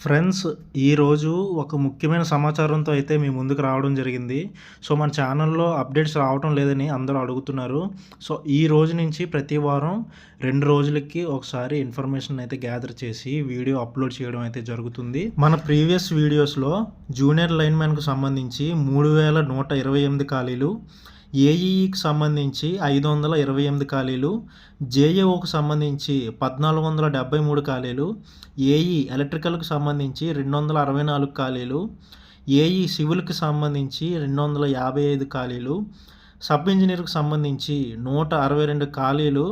Friends, ఈరోజు ఒక ముఖ్యమైన సమాచారంతో అయితే మీ ముందుకు రావడం జరిగింది. సో, మన ఛానల్‌లో అప్డేట్స్ రావటం లేదని అందరూ అడుగుతున్నారు. సో, ఈ రోజు నుంచి ప్రతి వారం 2 రోజులకి ఒకసారి ఇన్ఫర్మేషన్ అయితే గ్యాదర్ చేసి వీడియో అప్లోడ్ చేయడం అయితే జరుగుతుంది. మన ప్రీవియస్ వీడియోస్‌లో జూనియర్ లైన్‌మ్యాన్‌కు సంబంధించి 3128 ఖాళీలు, ఏఈఈకి సంబంధించి 528 ఖాళీలు, జేఏఓకి సంబంధించి 1473 ఖాళీలు, ఏఈ ఎలక్ట్రికల్‌కి సంబంధించి 264 ఖాళీలు, ఏఈ సివిల్‌కి సంబంధించి 255 ఖాళీలు, సబ్ ఇంజినీర్‌కి సంబంధించి 162 ఖాళీలు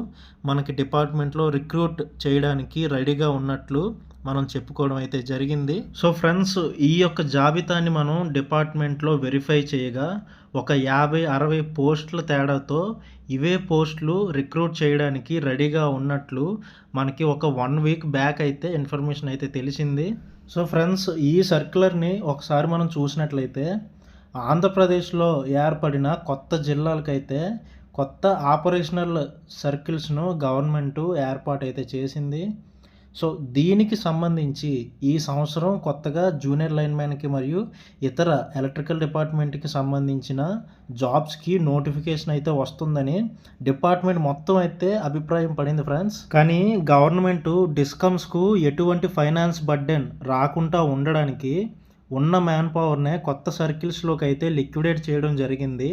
మనకి డిపార్ట్మెంట్‌లో రిక్రూట్ చేయడానికి రెడీగా ఉన్నట్లు మనం చెప్పుకోవడం అయితే జరిగింది. సో ఫ్రెండ్స్, ఈ యొక్క జాబితాని మనం డిపార్ట్మెంట్లో వెరిఫై చేయగా ఒక 50-60 పోస్టుల తేడాతో ఇవే పోస్టులు రిక్రూట్ చేయడానికి రెడీగా ఉన్నట్లు మనకి ఒక 1 వీక్ బ్యాక్ అయితే ఇన్ఫర్మేషన్ అయితే తెలిసింది. సో ఫ్రెండ్స్, ఈ సర్క్యులర్ని ఒకసారి మనం చూసినట్లయితే ఆంధ్రప్రదేశ్లో ఏర్పడిన కొత్త జిల్లాలకైతే కొత్త ఆపరేషనల్ సర్కిల్స్ను గవర్నమెంటు ఏర్పాటు అయితే చేసింది. సో దీనికి సంబంధించి ఈ సంవత్సరం కొత్తగా జూనియర్ లైన్‌మ్యాన్‌కి మరియు ఇతర ఎలక్ట్రికల్ డిపార్ట్మెంట్‌కి సంబంధించిన జాబ్స్‌కి నోటిఫికేషన్ అయితే వస్తుందని డిపార్ట్మెంట్ మొత్తం అయితే అభిప్రాయం పడింది ఫ్రెండ్స్. కానీ గవర్నమెంటు డిస్కమ్స్‌కు ఎటువంటి ఫైనాన్స్ బర్డెన్ రాకుండా ఉండడానికి ఉన్న మ్యాన్ పవర్‌నే కొత్త సర్కిల్స్‌లోకి అయితే లిక్విడేట్ చేయడం జరిగింది.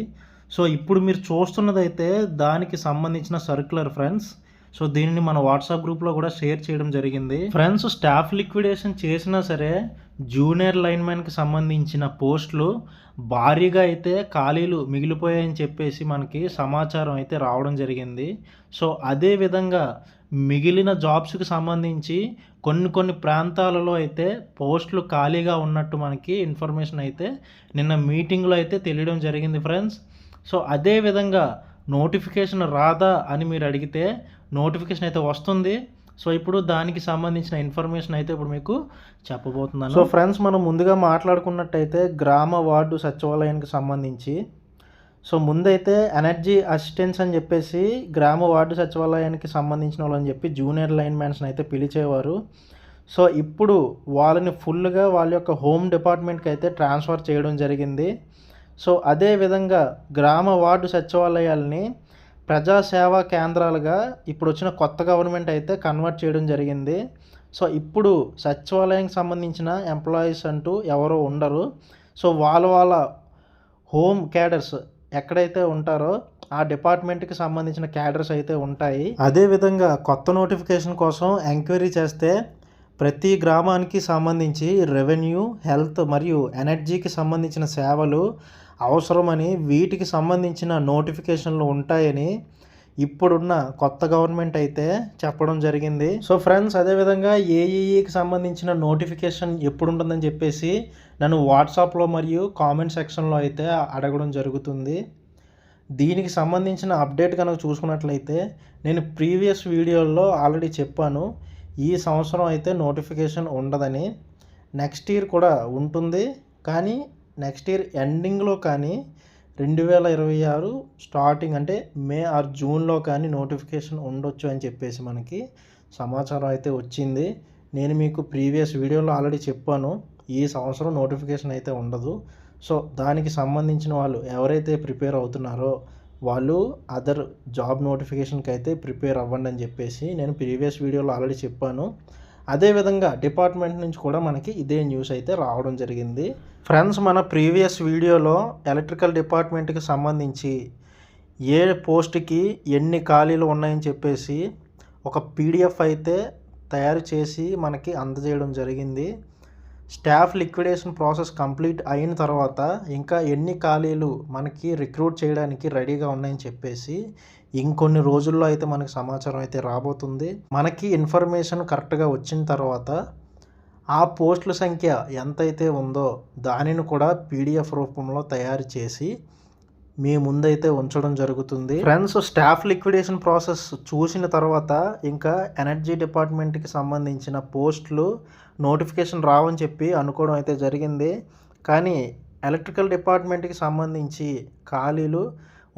సో ఇప్పుడు మీరు చూస్తున్నదైతే దానికి సంబంధించిన సర్క్యులర్ ఫ్రెండ్స్. సో దీనిని మన వాట్సాప్ గ్రూప్లో కూడా షేర్ చేయడం జరిగింది. ఫ్రెండ్స్, స్టాఫ్ లిక్విడేషన్ చేసినా సరే జూనియర్ లైన్‌మ్యాన్‌కి సంబంధించిన పోస్టులు భారీగా అయితే ఖాళీలు మిగిలిపోయాయని చెప్పేసి మనకి సమాచారం అయితే రావడం జరిగింది. సో అదే విధంగా మిగిలిన జాబ్స్కి సంబంధించి కొన్ని ప్రాంతాలలో అయితే పోస్టులు ఖాళీగా ఉన్నట్టు మనకి ఇన్ఫర్మేషన్ అయితే నిన్న మీటింగ్లో అయితే తెలియడం జరిగింది ఫ్రెండ్స్. సో అదే విధంగా నోటిఫికేషన్ రాదా అని మీరు అడిగితే నోటిఫికేషన్ అయితే వస్తుంది. సో ఇప్పుడు దానికి సంబంధించిన ఇన్ఫర్మేషన్ అయితే ఇప్పుడు మీకు చెప్పబోతున్నాను. సో ఫ్రెండ్స్, మనం ముందుగా మాట్లాడుకున్నట్టయితే గ్రామ వార్డు సచివాలయానికి సంబంధించి సో ముందైతే ఎనర్జీ అసిస్టెంట్స్ అని చెప్పేసి గ్రామ వార్డు సచివాలయానికి సంబంధించిన వాళ్ళని చెప్పి జూనియర్ లైన్‌మ్యాన్స్ని అయితే పిలిచేవారు. సో ఇప్పుడు వాళ్ళని ఫుల్గా వాళ్ళ యొక్క హోమ్ డిపార్ట్మెంట్కి అయితే ట్రాన్స్ఫర్ చేయడం జరిగింది. సో అదేవిధంగా గ్రామ వార్డు సచివాలయాల్ని ప్రజాసేవా కేంద్రాలుగా ఇప్పుడు వచ్చిన కొత్త గవర్నమెంట్ అయితే కన్వర్ట్ చేయడం జరిగింది. సో ఇప్పుడు సచివాలయానికి సంబంధించిన ఎంప్లాయీస్ అంటూ ఎవరో ఉండరు. సో వాళ్ళ హోమ్ క్యాడర్స్ ఎక్కడైతే ఉంటారో ఆ డిపార్ట్మెంట్కి సంబంధించిన క్యాడర్స్ అయితే ఉంటాయి. అదేవిధంగా కొత్త నోటిఫికేషన్ కోసం ఎంక్వైరీ చేస్తే ప్రతి గ్రామానికి సంబంధించి రెవెన్యూ, హెల్త్ మరియు ఎనర్జీకి సంబంధించిన సేవలు అవసరమని వీటికి సంబంధించిన నోటిఫికేషన్లు ఉంటాయని ఇప్పుడున్న కొత్త గవర్నమెంట్ అయితే చెప్పడం జరిగింది. సో ఫ్రెండ్స్, అదేవిధంగా ఏఈఈకి సంబంధించిన నోటిఫికేషన్ ఎప్పుడు ఉంటుందని చెప్పేసి నన్ను వాట్సాప్లో మరియు కామెంట్ సెక్షన్లో అయితే అడగడం జరుగుతుంది. దీనికి సంబంధించిన అప్డేట్ కనుక చూసుకున్నట్లయితే నేను ప్రీవియస్ వీడియోల్లో ఆల్రెడీ చెప్పాను, ఈ సంవత్సరం అయితే నోటిఫికేషన్ ఉండదని. నెక్స్ట్ ఇయర్ కూడా ఉంటుంది, కానీ నెక్స్ట్ ఇయర్ ఎండింగ్లో కానీ 2026 స్టార్టింగ్ అంటే మే ఆర్ జూన్లో కానీ నోటిఫికేషన్ ఉండొచ్చు అని చెప్పేసి మనకి సమాచారం అయితే వచ్చింది. నేను మీకు ప్రీవియస్ వీడియోలో ఆల్రెడీ చెప్పాను, ఈ సంవత్సరం నోటిఫికేషన్ అయితే ఉండదు. సో దానికి సంబంధించిన వాళ్ళు ఎవరైతే ప్రిపేర్ అవుతున్నారో వాళ్ళు అదర్ జాబ్ నోటిఫికేషన్కి అయితే ప్రిపేర్ అవ్వండి అని చెప్పేసి నేను ప్రీవియస్ వీడియోలో ఆల్రెడీ చెప్పాను. అదేవిధంగా డిపార్ట్మెంట్ నుంచి కూడా మనకి ఇదే న్యూస్ అయితే రావడం జరిగింది. ఫ్రెండ్స్, మన ప్రీవియస్ వీడియోలో ఎలక్ట్రికల్ డిపార్ట్మెంట్కి సంబంధించి ఏ పోస్ట్కి ఎన్ని ఖాళీలు ఉన్నాయని చెప్పేసి ఒక పీడిఎఫ్ అయితే తయారు చేసి మనకి అందజేయడం జరిగింది. స్టాఫ్ లిక్విడేషన్ ప్రాసెస్ కంప్లీట్ అయిన తర్వాత ఇంకా ఎన్ని ఖాళీలు మనకి రిక్రూట్ చేయడానికి రెడీగా ఉన్నాయని చెప్పేసి ఇంకొన్ని రోజుల్లో అయితే మనకి సమాచారం అయితే రాబోతుంది. మనకి ఇన్ఫర్మేషన్ కరెక్ట్గా వచ్చిన తర్వాత ఆ పోస్టుల సంఖ్య ఎంతైతే ఉందో దానిని కూడా పీడిఎఫ్ రూపంలో తయారు చేసి మీ ముందైతే ఉంచడం జరుగుతుంది. ఫ్రెండ్స్, స్టాఫ్ లిక్విడేషన్ ప్రాసెస్ చూసిన తర్వాత ఇంకా ఎనర్జీ డిపార్ట్మెంట్కి సంబంధించిన పోస్టులు నోటిఫికేషన్ రావని చెప్పి అనుకోవడం అయితే జరిగింది. కానీ ఎలక్ట్రికల్ డిపార్ట్మెంట్కి సంబంధించి ఖాళీలు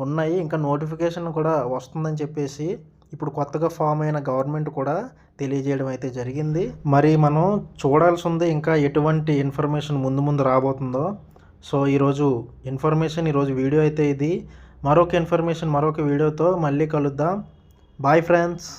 ఉన్నాయి, ఇంకా నోటిఫికేషన్ కూడా వస్తుందని చెప్పేసి ఇప్పుడు కొత్తగా ఫామ్ అయిన గవర్నమెంట్ కూడా తెలియజేయడం అయితే జరిగింది. మరి మనం చూడాల్సి ఉంది ఇంకా ఎటువంటి ఇన్ఫర్మేషన్ ముందు ముందు రాబోతుందో. సో ఈరోజు ఈరోజు వీడియో అయితే ఇది. మరొక ఇన్ఫర్మేషన్ మరొక వీడియోతో మళ్ళీ కలుద్దాం. Bye friends.